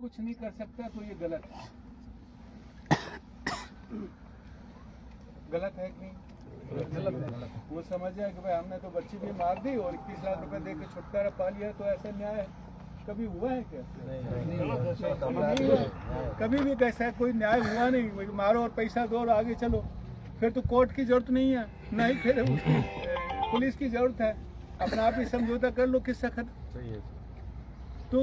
कुछ नहीं कर सकता तो ये गलत है। गलत है कि नहीं? गलत है। वो समझ जाए कि भाई हमने तो बच्ची भी मार दी और 21 लाख रुपए दे के छुटकारा पा लिया, तो ऐसा न्याय कभी हुआ है क्या? नहीं हुआ। कभी भी कैसा कोई न्याय हुआ नहीं। मारो और पैसा दो और आगे चलो, फिर तो कोर्ट की जरूरत नहीं है, ना ही फिर पुलिस की जरूरत है। अपना आप ही समझौता कर लो, किसका खत्म। तो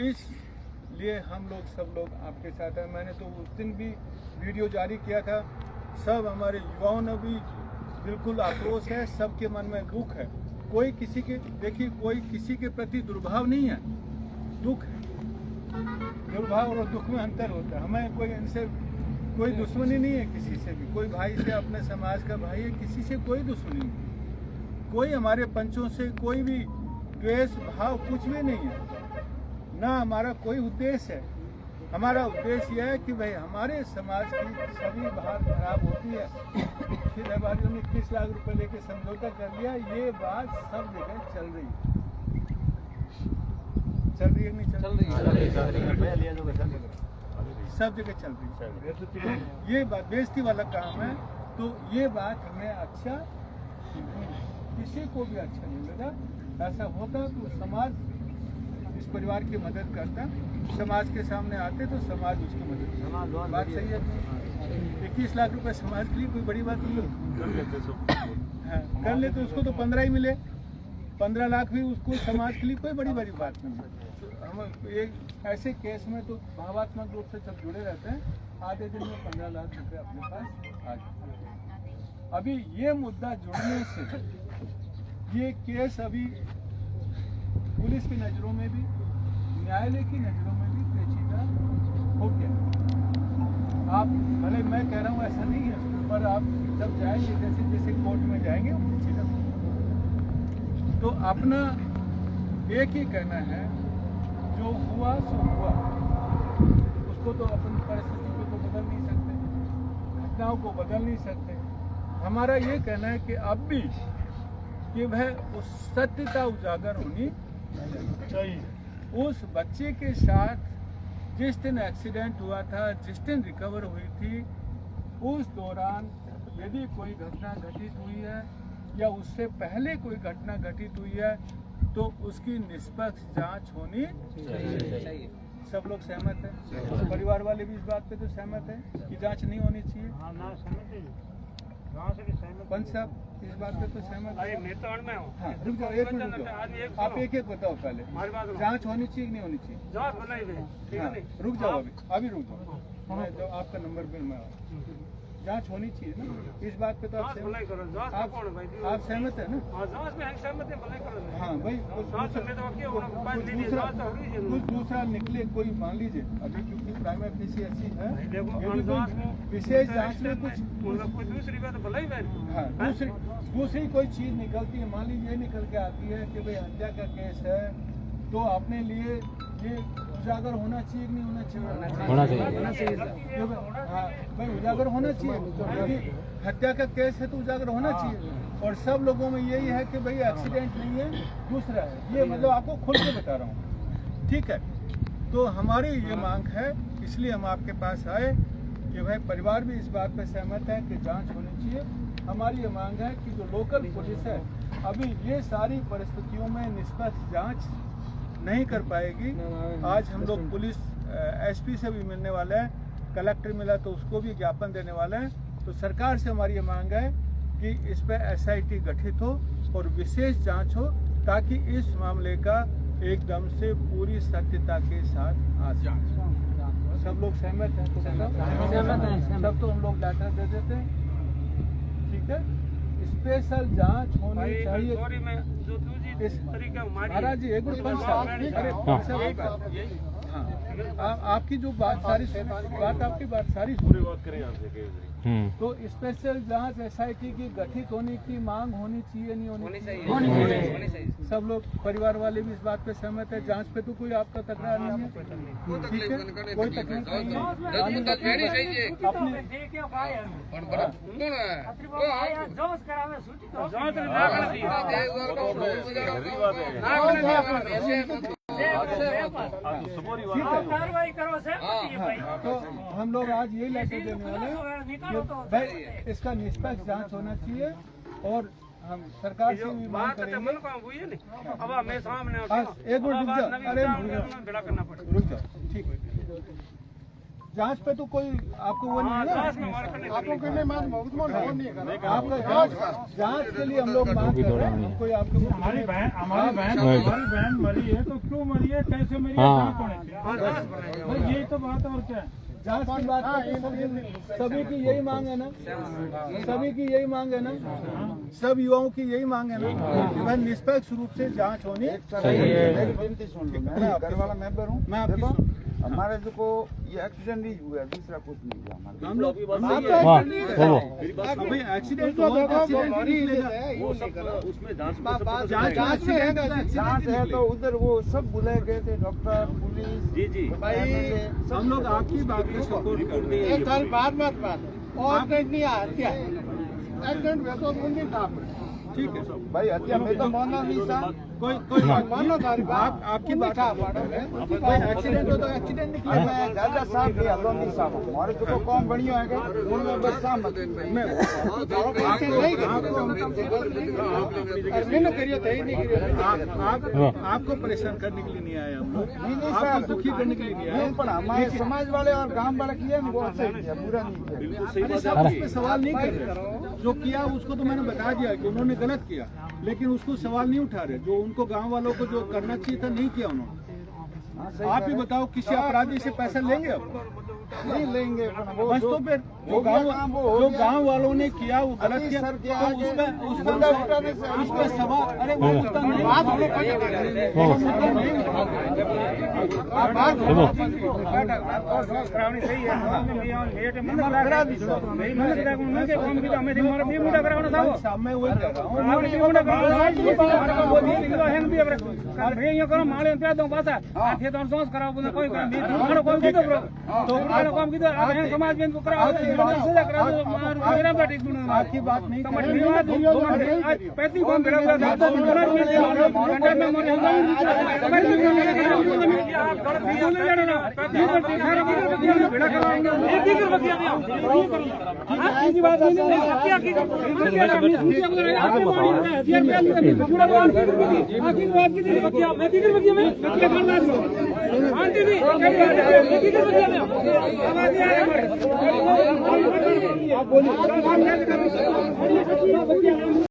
इसलिए हम लोग सब लोग आपके साथ हैं। मैंने तो उस दिन भी वीडियो जारी किया था। सब हमारे युवाओं ने भी बिल्कुल आक्रोश है, सबके मन में दुख है। कोई किसी के, देखिए, कोई किसी के प्रति दुर्भाव नहीं है, दुख है। दुर्भाव और दुख में अंतर होता है। हमें कोई इनसे कोई दुश्मनी नहीं है, किसी से भी। कोई भाई से, अपने समाज का भाई है, किसी से कोई दुश्मनी नहीं। कोई हमारे पंचों से कोई भी द्वेष भाव कुछ भी नहीं है, ना हमारा कोई उद्देश्य है। हमारा उद्देश्य यह है कि भाई हमारे समाज की सभी बात खराब होती है। फिर हमारे 21 लाख रुपए लेके समझौता कर लिया, ये बात सब जगह चल रही है। चल रही है नहीं चल रही है? सब जगह चल रही है। ये बात बेइज्जती वाला काम है। तो ये बात हमें अच्छा, किसी को भी अच्छा नहीं लगा। ऐसा होता तो समाज इस परिवार की मदद करता, समाज के सामने आते तो समाज उसकी मदद करता। बात सही है। 21 लाख रुपए समाज के लिए कोई बड़ी बात नहीं है। कर ले तो उसको तो 15 ही मिले, 15 लाख भी उसको समाज के लिए कोई बड़ी बड़ी बात नहीं है। हम एक ऐसे केस में तो भावात्मक रूप से सब जुड़े रहते हैं। आधे दिन में 15 लाख रुपए अपने पास आ जाते। अभी ये मुद्दा जुड़ने से ये केस अभी पुलिस की नज़रों में भी, न्यायालय की नज़रों में भी पेचीदा हो गया। आप भले मैं कह रहा हूँ ऐसा नहीं है, पर आप जब जाएंगे, जैसे जैसे कोर्ट में जाएंगे, वो पेचीदा होगा। तो अपना एक ही कहना है, जो हुआ सो हुआ। उसको तो अपनी परिस्थिति को तो बदल नहीं सकते, घटनाओं को बदल नहीं सकते। हमारा ये कहना है कि अब भी कि वह उस सत्यता उजागर होनी चाहिए। उस बच्चे के साथ जिस दिन एक्सीडेंट हुआ था, जिस दिन रिकवर हुई थी, उस दौरान यदि कोई घटना घटित हुई है या उससे पहले कोई घटना घटित हुई है, तो उसकी निष्पक्ष जांच होनी चाहिए। सब लोग सहमत हैं? परिवार वाले भी इस बात पे तो सहमत हैं कि जांच नहीं होनी चाहिए। पंच साहब इस बात पे तो सहमत है? हाँ, रुक जाओ, एक मिनट रुक जाओ। आप एक एक बताओ पहले, जांच होनी चाहिए कि नहीं होनी चाहिए? हाँ, रुक जाओ, अभी रुक जाओ। मैं जो आपका नंबर बिल में जांच होनी चाहिए ना, इस बात पे तो आप सहमत है ना? हाँ भाई, कुछ दूसरा निकले कोई, मान लीजिए अभी क्योंकि प्राइमरी फेसी ऐसी है, विशेष जांच में कुछ दूसरी बात भले ही, हाँ, दूसरी कोई चीज निकलती है, मान लीजिए निकल के आती है कि भाई हत्या का केस है, तो अपने लिए ये उजागर होना चाहिए कि नहीं होना चाहिए? होना चाहिए। हाँ भाई, उजागर होना चाहिए। यदि हत्या का केस है तो उजागर होना चाहिए। और सब लोगों में यही है कि भाई एक्सीडेंट नहीं है, दूसरा है। ये मतलब आपको खुल के बता रहा हूँ, ठीक है? तो हमारी ये मांग है, इसलिए हम आपके पास आए कि भाई परिवार भी इस बात पर सहमत है कि जाँच होनी चाहिए। हमारी ये मांग है कि जो लोकल पुलिस है, अभी ये सारी परिस्थितियों में निष्पक्ष जाँच नहीं कर पाएगी। आज हम लोग पुलिस एसपी से भी मिलने वाले हैं, कलेक्टर मिला तो उसको भी ज्ञापन देने वाले हैं। तो सरकार से हमारी ये मांग है कि इस पर SIT गठित हो और विशेष जांच हो, ताकि इस मामले का एकदम से पूरी सत्यता के साथ आ जाए। सब लोग सहमत हैं? तो सब तो हम लोग लेटर दे देते हैं, ठीक है? स्पेशल जांच होनी चाहिए। महाराज जी, एक मिनट, हाँ, आपकी जो बात सारी पूरी बात करें। तो स्पेशल जांच SIT की गठित होने की मांग होनी चाहिए, नहीं होनी चाहिए? सब लोग परिवार वाले भी इस बात पे सहमत है। जांच पे तो कोई आपका तकरार नहीं है, ठीक है? कोई तकलीफ नहीं है। कार्रवाई करो सर। तो हम लोग आज यही लेके देने वाले हैं कि भाई इसका निष्पक्ष जांच होना चाहिए और हम सरकार से भी मांग करेंगे। अब मैं सामने एक मिनट रुक जाओ, अरे रुक जाओ, ठीक है। जांच पे तो कोई आपको वो नहीं है ना, आपको आपका जांच के लिए हम लोग मांग कर रहे हैं। कोई आपको हमारी बहन मरी है तो क्यों मरी है, कैसे मरी है, यही तो बात है। और क्या है, जांच की बात सभी की यही मांग है ना, सभी की यही मांग है ना, सब युवाओं की यही मांग है ना कि भाई निष्पक्ष रूप से जांच होनी चाहिए। मैं घर वाला मेंबर हूँ। मैं आपकी हमारे जो को ये एक्सीडेंट ही हुआ है, दूसरा कुछ नहीं हुआ हमारे। हम लोग अभी एक्सीडेंट जांच है तो उधर वो सब बुलाए गए थे, डॉक्टर, पुलिस। जी भाई हम लोग आपकी बात को सपोर्ट कर रहे हैं। एक साल बाद और नहीं हत्या एक्सीडेंट हुआ तो मुंडी था। ठीक है भाई हत्या में तो माना नहीं था, कोई मानो आपकी बात कोई एक्सीडेंट हो तो एक्सीडेंट नहीं किया। मैं दादा साहब के अलोनी साहब हमारे जो कौन बढ़िया है उनमें बस साहब मैं आपको परेशान करने के लिए नहीं आया हम लोग, आपको दुखी करने के लिए नहीं आया। पर हमारे समाज वाले और गांव वाले किया ना वो अच्छा किया, बुरा नहीं किया। सब उस पे सवाल नहीं कर रहे, जो किया उसको तो मैंने बता दिया कि उन्होंने गलत किया, लेकिन उसको सवाल नहीं उठा रहे। जो उनको गांव वालों को जो करना चाहिए था नहीं किया उन्होंने। आप ही बताओ किसी अपराधी से पैसा लेंगे अब? नहीं लेंगे। बस तो फिर जो गांव वालों ने किया वो गलत किया, तो उसमें सवाल अरे वो मुद्दा आपकी बात नहीं आप बोलिए।